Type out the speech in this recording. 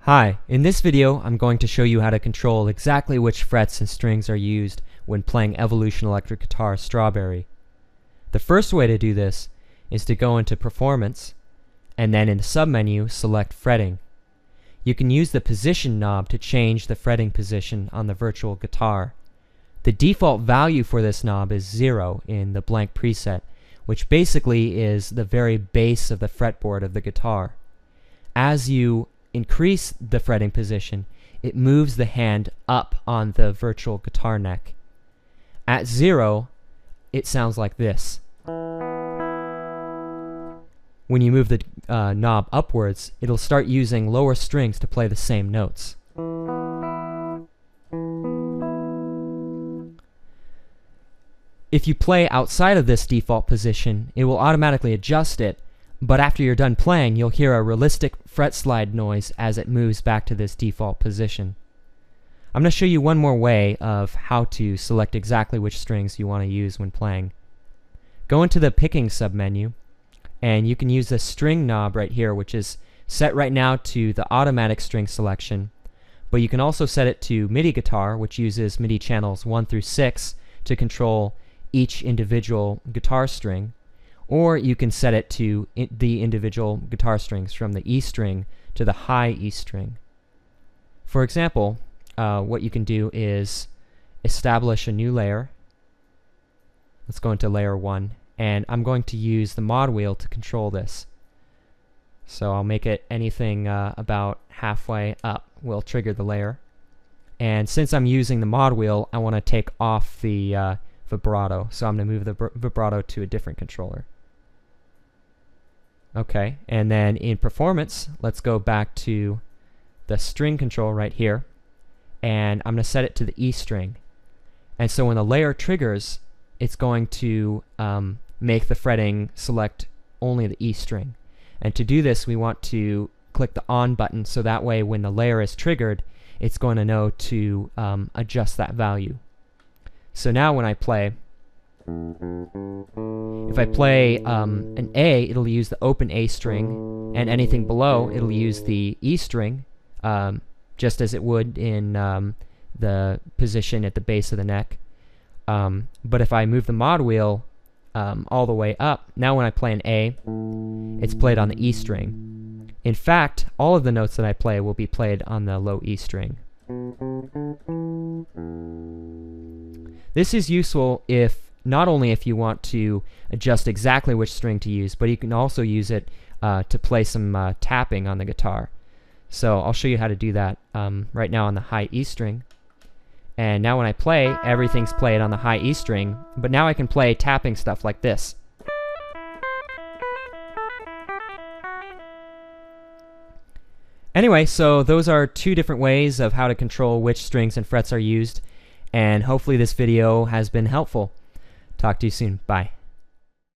Hi, in this video I'm going to show you how to control exactly which frets and strings are used when playing Evolution electric guitar Strawberry. The first way to do this is to go into Performance and then in the submenu select Fretting. You can use the position knob to change the fretting position on the virtual guitar. The default value for this knob is 0 in the blank preset, which basically is the very base of the fretboard of the guitar. As you increase the fretting position, it moves the hand up on the virtual guitar neck. At 0, it sounds like this. When you move the knob upwards, it'll start using lower strings to play the same notes. If you play outside of this default position, it will automatically adjust it, but after you're done playing, you'll hear a realistic fret slide noise as it moves back to this default position. I'm going to show you one more way of how to select exactly which strings you want to use when playing. Go into the Picking submenu, and you can use the string knob right here, which is set right now to the automatic string selection, but you can also set it to MIDI guitar, which uses MIDI channels 1 through 6 to control each individual guitar string, or you can set it to the individual guitar strings from the E string to the high E string. For example, what you can do is establish a new layer. Let's go into layer 1, and I'm going to use the mod wheel to control this. So I'll make it anything about halfway up will trigger the layer. And since I'm using the mod wheel, I want to take off the vibrato, so I'm going to move the vibrato to a different controller. Okay, and then in Performance, let's go back to the string control right here, and I'm going to set it to the E string. And so when the layer triggers, it's going to make the fretting select only the E string. And to do this, we want to click the On button, so that way when the layer is triggered, it's going to know to adjust that value. So now when I play, if I play an A, it'll use the open A string, and anything below, it'll use the E string, just as it would in the position at the base of the neck. But if I move the mod wheel all the way up, now when I play an A, it's played on the E string. In fact, all of the notes that I play will be played on the low E string. This is useful not only if you want to adjust exactly which string to use, but you can also use it to play some tapping on the guitar. So I'll show you how to do that right now on the high E string. And now when I play, everything's played on the high E string, but now I can play tapping stuff like this. Anyway, so those are two different ways of how to control which strings and frets are used, and hopefully this video has been helpful. Talk to you soon. Bye.